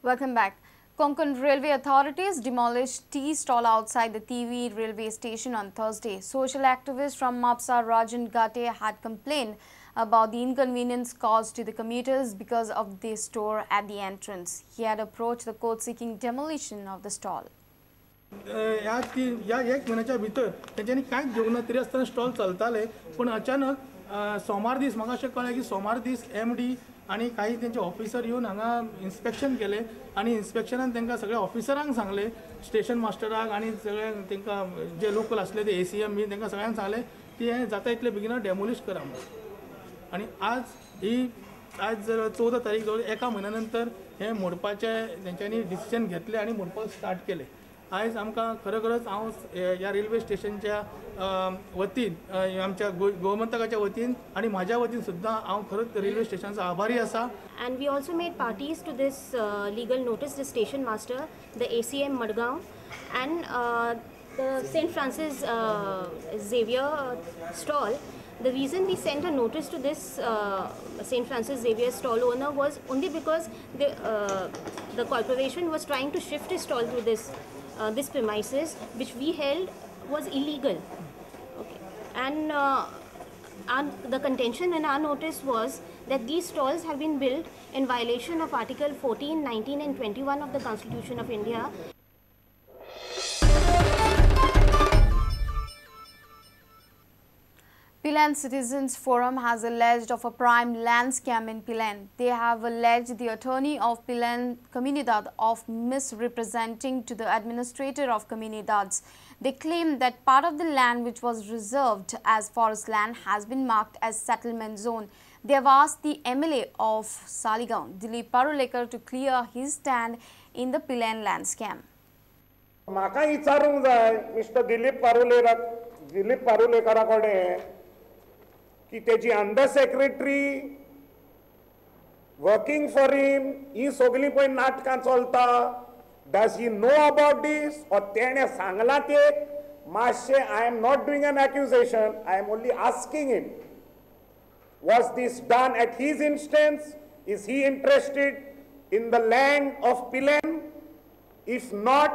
Welcome back. Konkan Railway authorities demolished tea stall outside the TV railway station on Thursday. Social activist from Mapsa Rajan Gate had complained about the inconvenience caused to the commuters because of the store at the entrance. He had approached the court seeking demolition of the stall. या एक महिन्याच्या भितर तेंच्यांनी कांयच घेवंक ना तरी आसतना स्टॉल चलताले पण अचानक सोमार दीस म्हाका अशें कळ्ळें की सोमार दीस MD आनी काही तेंचे ऑफिसर येवन हांगा इन्स्पेक्शन केलें आनी इन्स्पेक्शनान तांकां सगळ्या ऑफिसरांक सांगलें स्टेशन मास्टराक आनी सगळे तांकां जे लोकल आसले ते ACM बी तांकां सगळ्यांक सांगलें की हें जाता इतले बेगीन डेमोलिश करा म्हणून आनी आज 14 तारीख जवळ एका म्हयन्या नंतर हें मोडपाचें तेंच्यांनी डिसिजन घेतलें आनी मोडपाक स्टार्ट केलें. आयज आमकां खरोखरच हांव ह्या रेल्वे स्टेशनच्या वतीन आमच्या गोमंतकाच्या वतीन आनी म्हाज्या वतीन सुद्दां हांव खरोच रेल्वे स्टेशनाचो आभारी आसा. And we also made parties to this legal notice, the station master, the ACM Madgaon and the St. Francis Xavier stall. The reason we sent a notice to this St. Francis Xavier stall owner was only because the corporation was trying to shift his stall to this premises, which we held was illegal. Okay. And the contention in our notice was that these stalls have been built in violation of Article 14, 19 and 21 of the Constitution of India. Pilan Citizens Forum has alleged of a prime land scam in Pilan. They have alleged the attorney of Pilan Comunidad of misrepresenting to the administrator of Comunidades. They claim that part of the land which was reserved as forest land has been marked as settlement zone. They have asked the MLA of Saligaon, Dilip Parulekar, to clear his stand in the Pilan land scam. म्हाका विचारूंक जाय mister Dilip पारुलेकरा कडेन की तेजी under secretary working for him ही सगळी पळय नाटकां चलता. Does he know about this or तेणे सांगलां ते मातशें I am not doing an accusation, I am only asking him was this done at his instance? Is he interested in the land of Pilan? If not,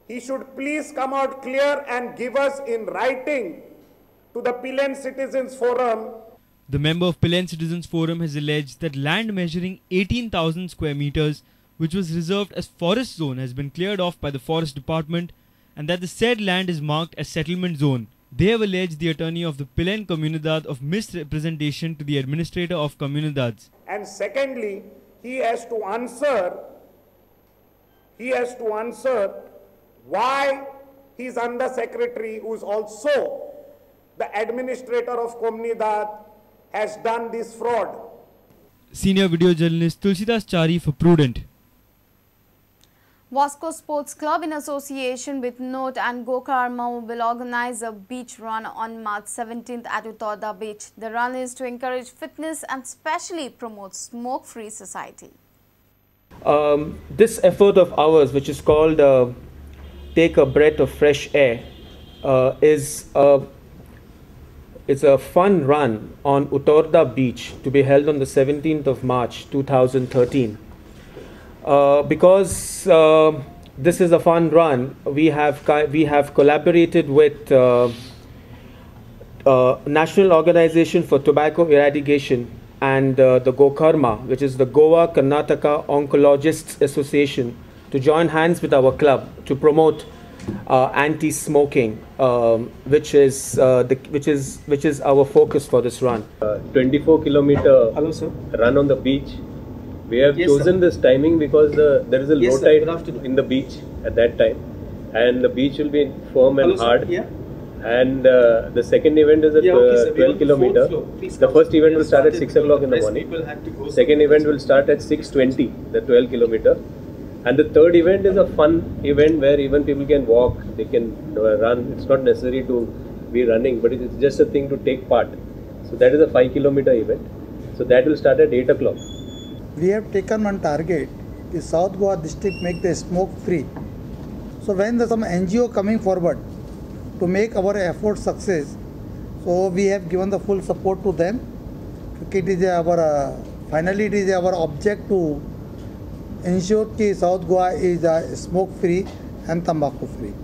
he should please come out clear and give us in writing to the Pilan Citizens Forum. The member of Pilan Citizens Forum has alleged that land measuring 18,000 square meters, which was reserved as forest zone, has been cleared off by the forest department and that the said land is marked as settlement zone. They have alleged the attorney of the Pilan Comunidad of misrepresentation to the administrator of Comunidades. And secondly, he has to answer why his under secretary, who is also the administrator of Comunidad, has done this fraud. Senior video journalist Tulsidas Chari for Prudent. Vasco Sports Club, in association with Note and Gokarma, will organize a beach run on March 17th at Uttarda Beach. The run is to encourage fitness and specially promote smoke-free society. This effort of ours, which is called Take a Breath of Fresh Air, it's a fun run on Uttarda Beach to be held on the 17th of March 2013. Because this is a fun run, we have collaborated with National Organization for Tobacco Eradication and the Gokarma, which is the Goa Karnataka Oncologists Association, to join hands with our club to promote anti-smoking, which is our focus for this run. 24-kilometer run on the beach. We have chosen this timing because there is a low tide in the beach at that time, and the beach will be firm and hard. And the second event is at 12-kilometer. The first event will start at 6 o'clock in the morning. Second event will start at 6:20, the 12-kilometer. And the third event is a fun event where even people can walk, they can run. It's not necessary to be running, but it's just a thing to take part. So that is a 5-kilometer event. So that will start at 8 o'clock. We have taken one target, the South Goa district make the smoke free. So when there's some NGO coming forward to make our effort success, so we have given the full support to them. It is our finally it is our object to ensure कि South Goa is smoke free and tobacco free.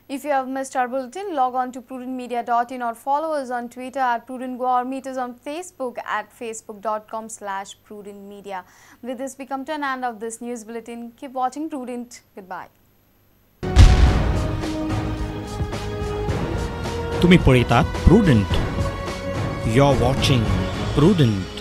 If you have missed our bulletin, log on to prudentmedia.in or follow us on Twitter at Prudent Goa or meet us on Facebook at facebook.com/prudentmedia. With this, we come to an end of this news bulletin. Keep watching Prudent. Goodbye. तुम्ही पळयतात Prudent. You're watching Prudent.